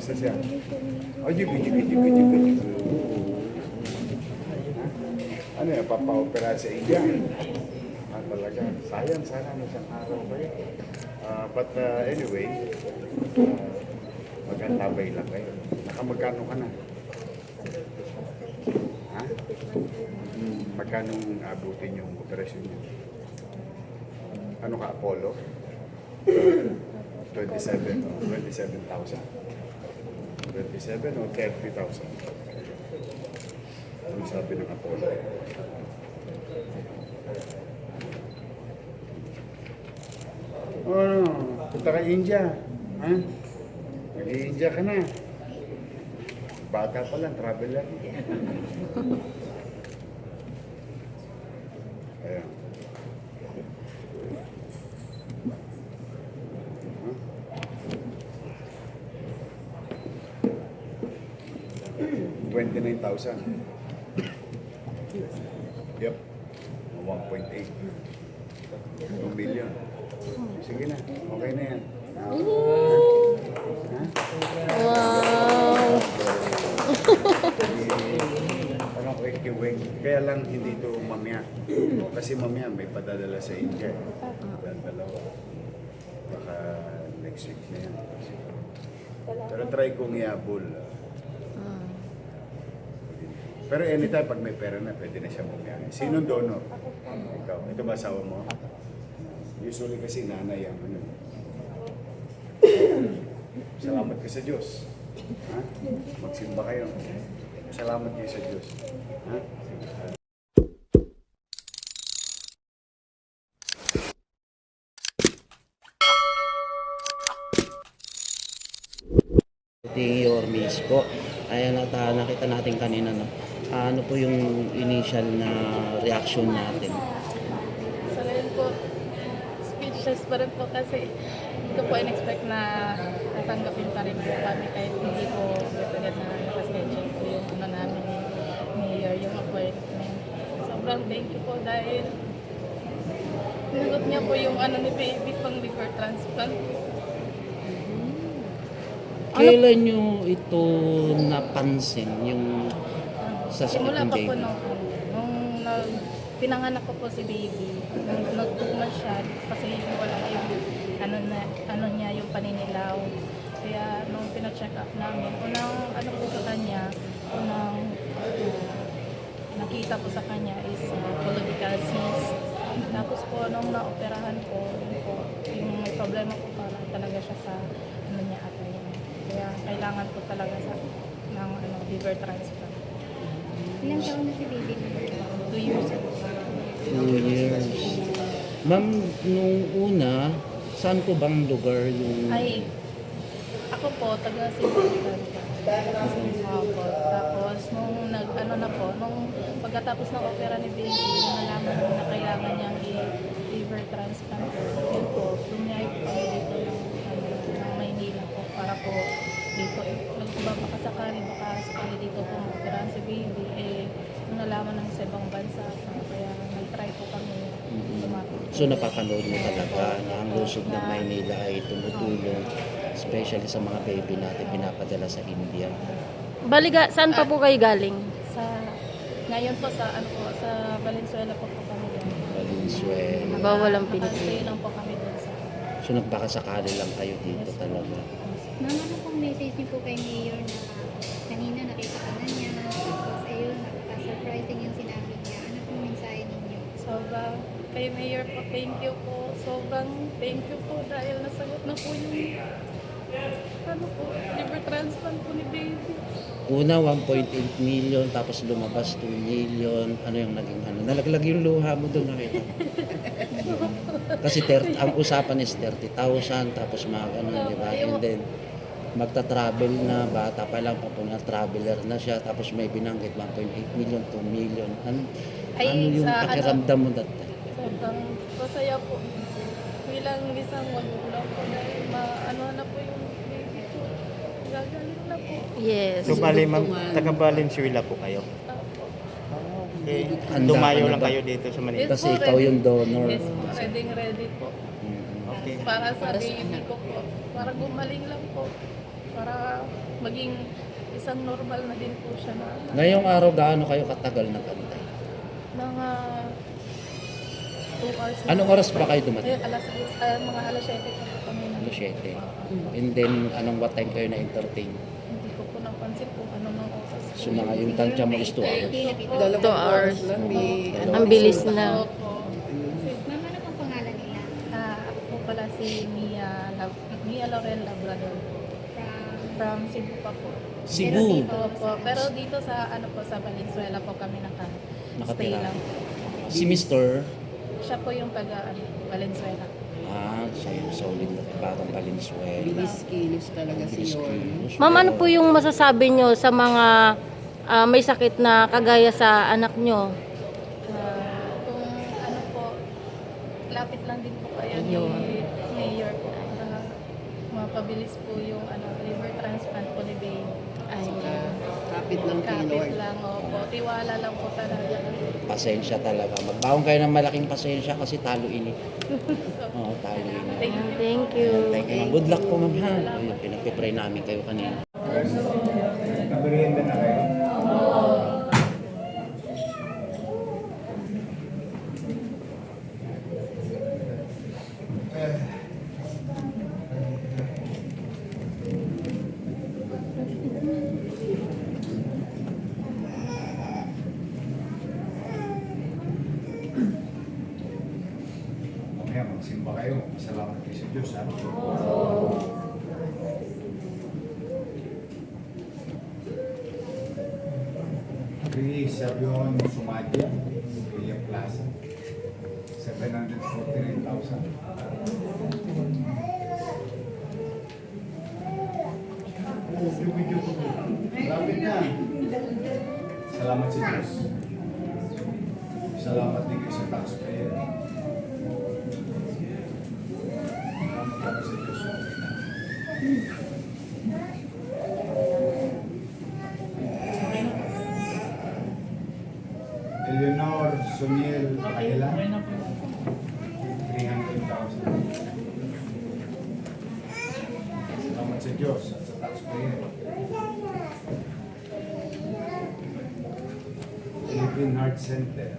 Kamusta siya? Oh, jig. Ano yan, papa-opera sa India? Talaga, sayang, sana may isang araw kayo. But anyway, magandabay lang kayo. Nakamagkano ka na? Ha? Magkano abutin yung operasyon niyo? Ano ka, Apollo? 27 o 27,000? 27 o 30,000? Ano sabi ng Apollo? Oh, punta ka India. Ha? Mag-i-India ka na. Bata pa lang, travel lang. Ayan. Huh? 29,000. Yep. 1.8. 2 million. Sige na. Okay na yan. Ha? Wow! Ano ko ikiwing. Kaya lang hindi ito mamaya. Kasi mamaya may padadala sa India. Dalawa. Baka next week na yan. Pero try kong iabol. Pero anytime pag may pera na, pwede na siya bumiyahe. Sinong donor? Ikaw. Ito ba asawa mo? Usually kasi nanay ang ano. Salamat ka sa Diyos. Ha? Magsimba kayo. Salamat kayo sa Diyos. Ha? Your miss po. Ayan at nakita natin kanina no. Ano po yung initial na reaction natin? Sa ngayon po, speechless pa rin po kasi hindi ko po in-expect na tatanggapin pa rin po kami kahit hindi po agad na nakaschedule po yung ano namin ni Mayor, yung appointment. Sobrang thank you po dahil sinagot niya po yung ano ni baby pang liver transplant. Kailan nyo ito napansin yung sa sakit Simula ng pa po baby? nung pinanganak ko po si baby, nung nagtugma siya, kasi wala yung ano niya, yung paninilaw. Kaya nung pina-check up namin, unang ano po sa kanya, unang nakita po sa kanya is colorectal cyst. Tapos po nung naoperahan ko, yung problema po parang talaga siya sa ano niya atay. Kaya kailangan po talaga ng liver transplant. Ilang taon na si baby? 2 years ago. 2 years. Ma'am, nung una, saan po bang lugar yung... Ay, ako po, taga Sibukan. Tapos, nung nag-ano na po, nung pagkatapos ng opera ni baby, nung nalaman na kailangan niyang i-liver transplant, yun po, lumiyahe po kami dito ng Maynila po, para po dito, nagbabaka sakali, baka sakali dito po operahan si baby, nung nalaman ng sa ibang bansa, kaya nag-try po kami lumapit. So napapanood mo talaga na ang lungsod ng Maynila ay tumutulong, especially sa mga baby natin pinapadala sa India. Baliga, saan pa po kayo galing? Sa ngayon po sa ano po sa Valenzuela po kami doon. Valenzuela. Walang Nakastay Pilipino. lang po kami doon sa So nagbakasakali lang kayo dito talaga. Ma'am, ano pong message niyo po kay Mayor na kanina nakita ka na niya, tapos ayun, surprising yung sinabi niya. Ano pong mensahe ninyo? sobrang kay Mayor po, thank you po. Sobrang thank you po dahil nasagot na po yung ano po, liver transplant po ni baby. Una 1.8 million, tapos lumabas 2 million. Ano yung naging ano? Nalaglag yung luha mo doon, nakita ko. Kasi ang usapan is 30,000, tapos mga ganun, di ba? And then, magta-travel na, bata pa lang, papunta traveler na siya, tapos may binanggit 1.8 million, 2 million. Ano yung sa pakiramdam mo dati? sobrang masaya po. Bilang isang magulang po dahil ano na po yung baby ko. Gagaling na po. Yes. So, bali, ma'am, taga Valenzuela po kayo. Okay. Handa Dumayo ka na lang ba? kayo dito sa Manila. Kasi ikaw yung donor. Yes po, ready po. Mm. Okay. Para sa baby ko po. Para gumaling lang po. Para maging isang normal na din po siya na Ngayong araw, gaano kayo katagal nag-antay? mga 2 hours na. Anong oras ba kayo dumating? Ayun, mga alas 7 pa po kami na. Alas 7. And then, what time kayo na-entertain? Hindi ko po napansin kung ano ng oras. So, mga yung tansya mo is 2 hours. 2 hours. Ano, Ang bilis na. Opo. Ma'am, ano pong pangalan nila? Ako po pala si Mia Laurel Labrador. From Cebu pa po. Cebu. Opo. Pero dito sa sa Valenzuela po kami stay Nakatira. lang. Si Mr. Siya po yung taga Valenzuela. Siya yung solid na parang Valenzuela. Kilos talaga si Yorn. Kilos. Ma'am, ano po yung masasabi nyo sa mga may sakit na kagaya sa anak nyo? Kung ano po, lapit lang din po kayo ni Mayor po para mapabilis po yung liver transplant po ni Babe. Ay, Kapit lang kay kapit Lord. lang, opo. Tiwala lang po talaga. Pasensya talaga. Magbaon kayo ng malaking pasensya kasi talo ini. Oo, talo ini. Thank you. Thank you. Good luck po, ma'am. Ha? Ayun, pinagpipray namin kayo kanina. Nabarienda na kayo. Mamaya magsimba kayo. Salamat kayo sa Diyos. Ha? Chris Avion Sumadia, Villa Plaza, 749,000. Lapit na. Salamat sa Diyos. Salamat din kayo sa taxpayer. Salamat kami sa Diyos. Eleanor Soniel Ayala, 300,000. Salamat sa Diyos at sa taxpayer. Philippine Heart Center.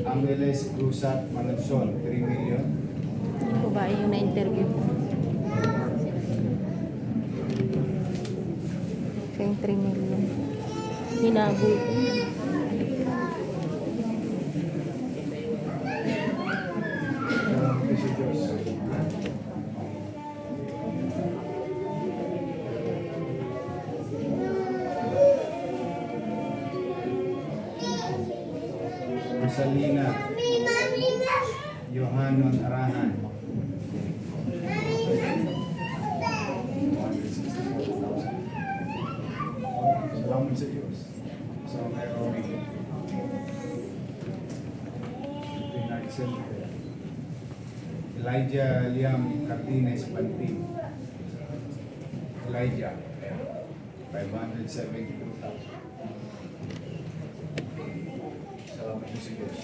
Angeles Cruzat Manunson, 3 million. Ano po ba yung na-interview? Kayong 3 million. Hinabol. Salamat kayo sa Diyos. Rosalina Johanon Arahan, 164,000. Salamat sa Diyos. Sa mga Romy. Pinag Center. Elijah Liam Cartines Pantin. Elijah, 572,000. Salamat sa Diyos.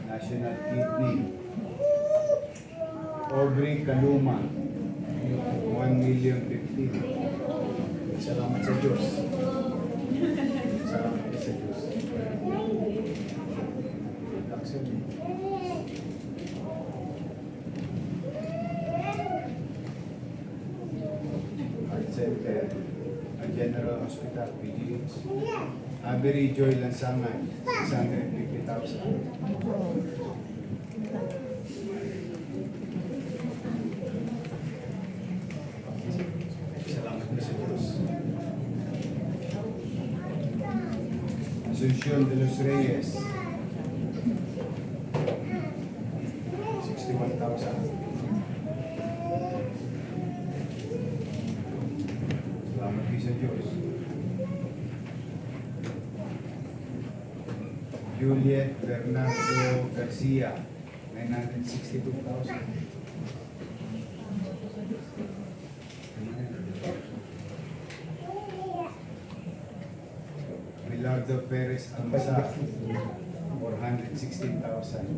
National Kidney. Aubrey Kaluma, 1,015,000. Salamat sa Diyos. Salamat sa Diyos. Action. Heart Center. General Hospital, PGH. Avery Joy Lansangan, 650,000. Salamat po sa Diyos. Asuncion de los Reyes, 61,000. Salamat po sa Diyos. Juliet Bernardo Garcia, 962,000. Milardo Perez Almazar, 416,000.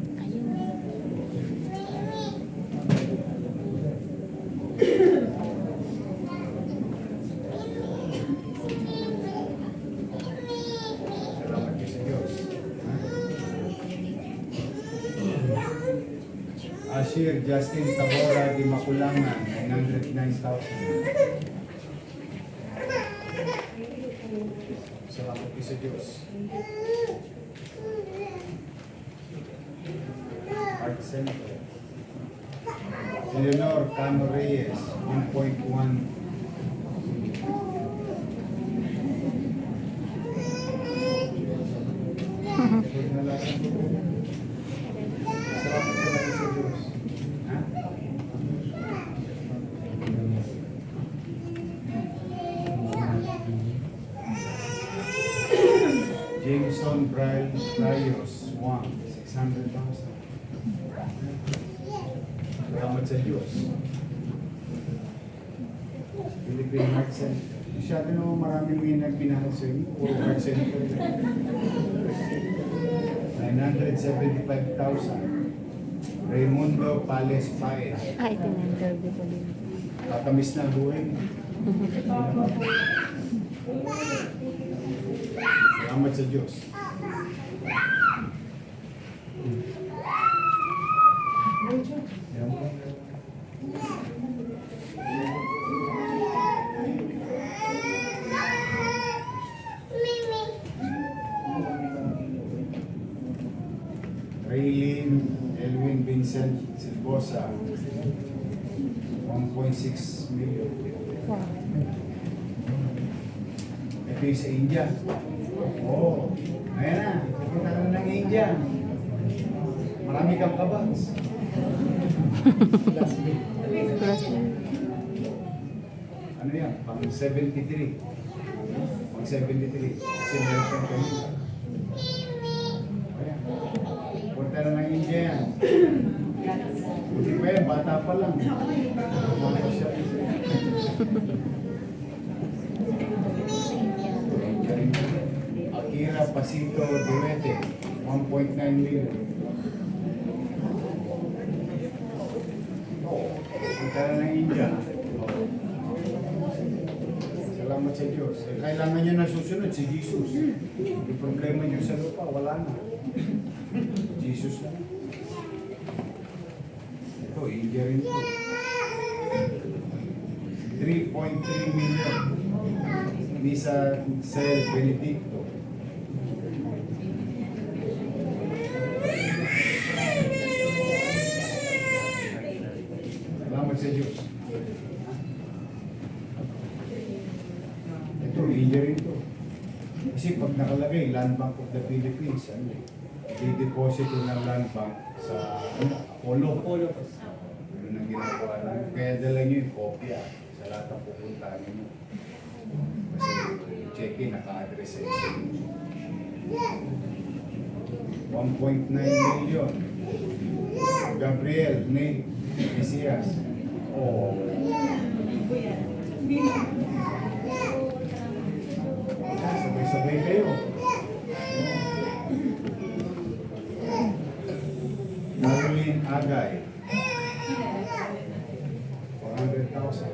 Ashir Justin Tabora di Makulangan, 909,000. Salamat po sa Diyos. Art Center. Eleanor Cano Reyes, 1.1. Salamat po sa Diyos. Ha? Jameson Brian Rayos, 600,000. Salamat sa Diyos. Philippine Heart Center. Masyado naman marami may nagpinahal sa inyo. Puro Heart Center. 975,000. Raimundo Pales Paez. Ay, tin-interview ko din. Tatamis na buhay. Salamat sa Diyos. Yan po. Raylene Elwin Vincent Silbosa, 1.6 million. Ito yung sa India. Oo. Ayan na. Punta ka na ng India. Marami kang kabats. Ano yan? Pang 73. Pang 73. Kasi meron kang kanina. Ayan. Punta na ng India yan. Buti pa yan, bata pa lang. Mga siya. Akira Pasito Duete, 1.9 million. Punta na ng India. Salamat sa Diyos. Kailangan nyo na susunod si Jesus. Yung problema nyo sa lupa, wala na. Jesus na. Ito, India rin po. 3.3 million. Misa Sir Benedicto. Salamat sa Diyos. Ito, India rin to. Kasi pag nakalagay, Land Bank of the Philippines, i-deposito ng Land Bank sa Apollo. Yun ang ginagawa namin. Kaya dala nyo yung kopya sa lahat ng pupuntahan nyo. Kasi check-in, naka-address sa inyo. 1.9 million. Gabriel Nate Mesias. Oh. Sabay-sabay kayo. Marilyn Agay. 400,000.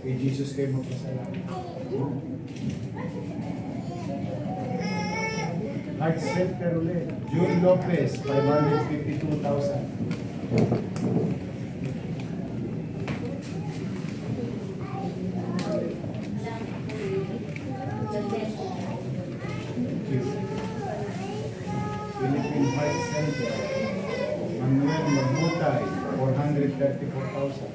Kay Jesus kayo magpasalamat. Heart Center ulit. June Lopez, 552,000. Philippine Heart Center. Manuel Magbutay, 434,000.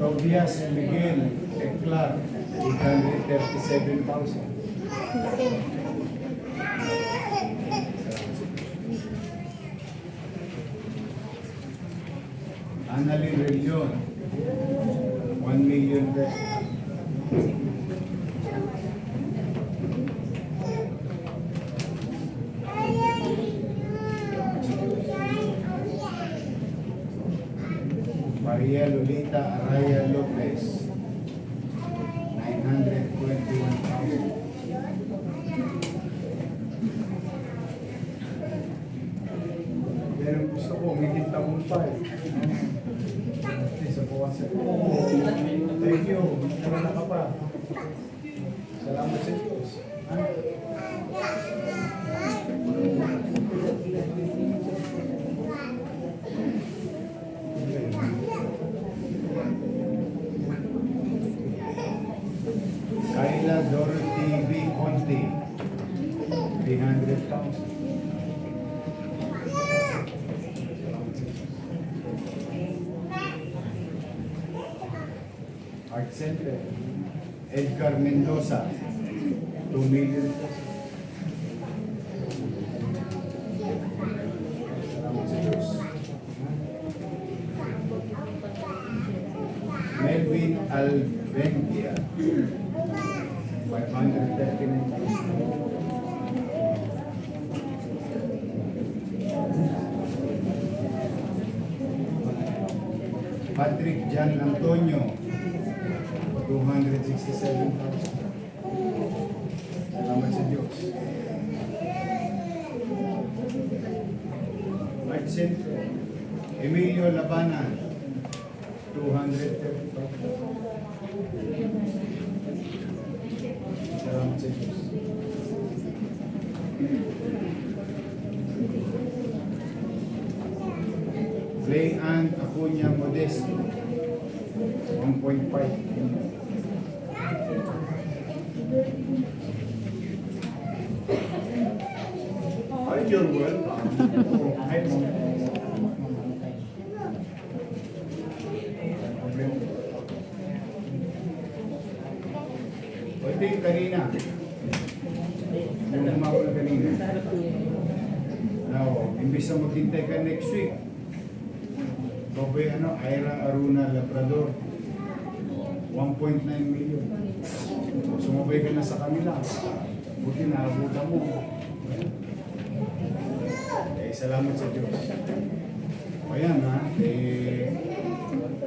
Tobias Miguel Eclar, 837,000. Annalyn Relion, 1 million pesos. Maria Lolita Araya Lopez, 921,000. po, may tagumpay. Isa po kasi. Thank you. Wala ka pa. Salamat sa Diyos. Kayla Dorothy B. Conte. 300,000. Art Center. Edgar Mendoza. 2 million pesos. Salamat sa Diyos. Melvin Albendia. 539,000. Patrick Jan Antonio. 267,000. Salamat sa Diyos. Art Center. Emilio Labanan. 235,000. Salamat sa Diyos. Play and Acuña Modesto. 1.5 million. Hi, you're welcome. Hi, Mom. O, ito yung kanina. Yung umawal kanina. Now, imbis na maghintay ka next week, ikaw ba yung Ira Aruna Labrador, 1.9 million. Sumabay ka na sa kanila. Buti na abutan mo. Salamat sa Diyos. Ayan ha.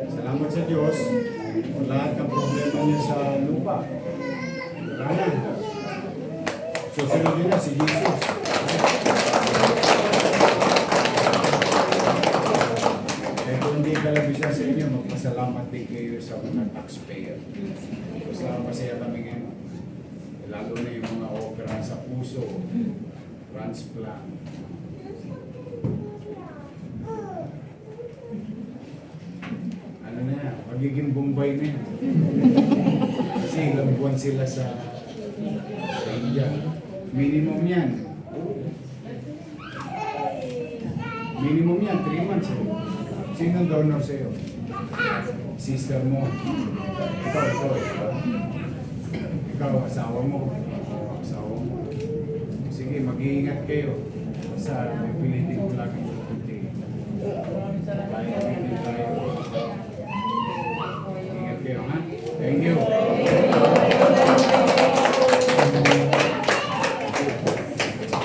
Salamat sa Diyos. Lahat ng problema niya sa lupa. Wala na. Susunod yun na si Jesus. Kung hindi kalabisan sa inyo, magpasalamat din kayo sa mga taxpayer. Basta masaya kami ngayon. Lalo na yung mga opera sa puso, transplant. Ano na yan, magiging Bombay na yan. Kasi ilang buwan sila sa India. Minimum yan. Minimum yan, 3 months. Sino ang donor sa'yo? Sister mo. Ikaw. Ikaw, asawa mo. Sige, mag-iingat kayo. Basta may pilitin ko lagi pupunti. Tayo. Ingat kayo, ha? Thank you.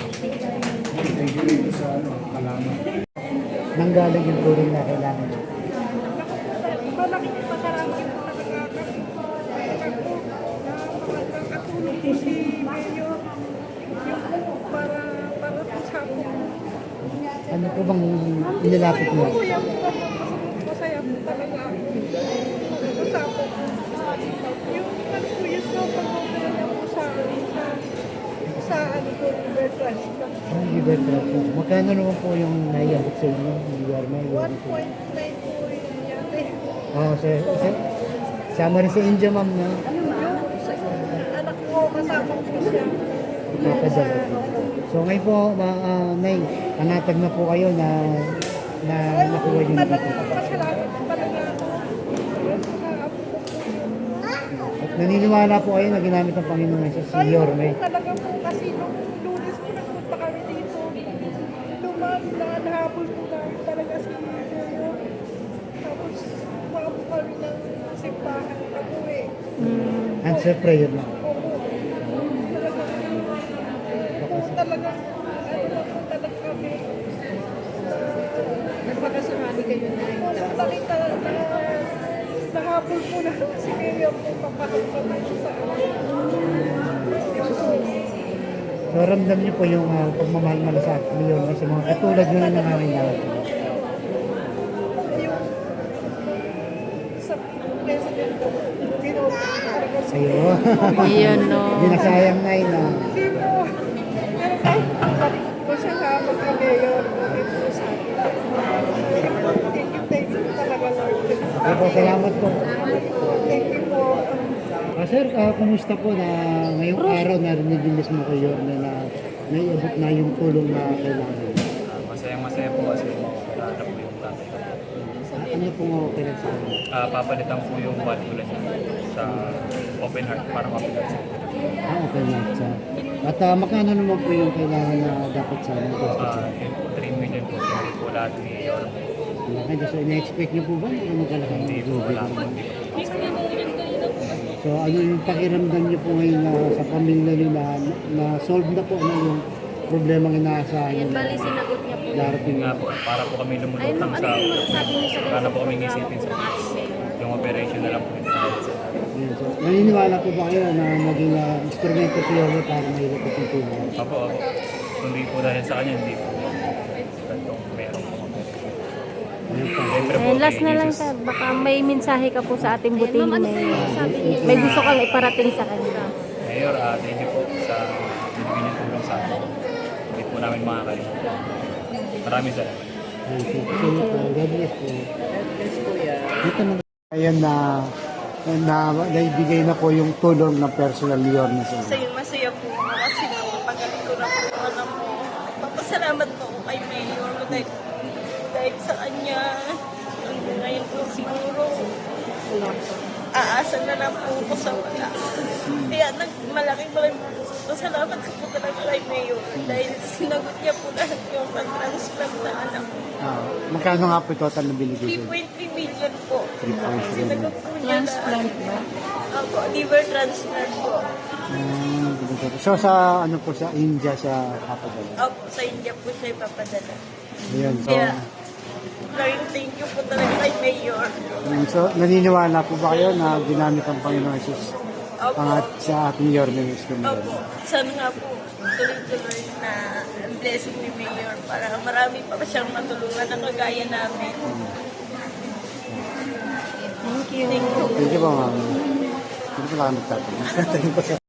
Thank you dito sa halaman. Nanggaling yung turing na kailangan nyo. Malaking pasalamat po talaga kami. Nakatulong po si Mayor yung para po sa akin. Ano po bang inilapit mo? Masaya po talaga ako. Sa ako. Yung po yung sa pag-opera niya po sa River Transplant. Ang Libertad po. Magkano naman po yung naiabot sa inyo? 1.9 po yun yate. Sama rin sa India, ma'am, na Yung anak ko kasama po siya. papadala. So ngayon po, Nay, panatag na po kayo na nakuha yung Talagang dito. pasalamat talaga ako. At naniniwala po kayo na ginamit ng Panginoon sa si Yorme. Talaga po kasi nung Lunes po nagpunta kami dito. Nahabol po namin talaga si Mayor. Tapos umabot kami ng simbahan pag-uwi. Answer prayer na. Talagang ano po talaga kami. Nagpakasakali kayo na Nakita na nahabol po na si Mayor po papasok kami sa So ramdam niyo po yung pagmamahal malasakit ni Yorme sa mga katulad nyo na nangangailangan. Ayun. Yun, no. Hindi na sayang na yun. Hindi po. Pero kahit po siya nga magka-mayor, bakit po sa akin. Thank you talaga, Lord. Okay po, salamat po. Thank you po. Sir, kumusta po na ngayong araw narinig din mismo kayo na naiabot na yung tulong na kailangan? Masayang-masaya po kasi na po yung tatay. Ano pong pinagsasabi? Papalitan po yung valvula niya sa open heart para mapigat siya. Okay na. At magkano naman po yung kailangan na dapat sa mga gastos? 3 million po siya po lahat ni Yor. Kaya so, ina-expect niyo po ba na magkalaki Hindi ng po, tubig? wala po. Hindi po. So ano yung pakiramdam niyo po ngayon na sa pamilya niyo na solve na po ano yung problemang inaasahan niyo? Bali, sinagot niya po. Darating Yun nga po, para po kami lumulutang sa Sabi niyo sa para po kami isipin sa yung operation na lang po yung sinagot sa Yun, so, naniniwala po ba kayo na maging instrumento si Yolo para mahilap at yung tulong? Apo, kundi po dahil sa kanya, hindi po gantong meron po. Siyempre po, Last kay na lang Jesus. ka, baka may mensahe ka po sa ating buting may gusto kang iparating sa kanya. Mayor, thank you po sa binigyan niyo tulong sa amin. Hindi po namin makakalimutan. Maraming salamat. Thank you. So, God bless po. Yes, kuya. Dito na ayan na naibigay na po yung tulong ng personal ni Yorme sa inyo. Masaya po ako kasi napagaling ko na po ang alam mo. Papasalamat po ako kay Mayor dahil sa kanya. Hanggang ngayon po siguro aasa na lang po ako sa wala. Kaya malaking pasalamat ko po talaga kay Mayor dahil sinagot niya po lahat yung pag-transplant na anak ko. Magkano nga po total na binigay sa 3.3 million po. 3.3 Sinagot po niya Transplant ba? Ako, liver transplant po. So sa ano po sa India sa papadala. Opo, sa India po siya ipapadala. Ayan. So, Kaya, Lord, thank you po talaga kay Mayor. so naniniwala po ba kayo na ginamit ang Panginoon Jesus Opo, sa ating Yorme mismo? opo. Sana nga po, tuloy-tuloy na blessing ni Mayor para marami pa siyang matulungan na kagaya namin. Thank you. Thank you. Thank you po, ma'am. Hindi ko lang nagtatanong.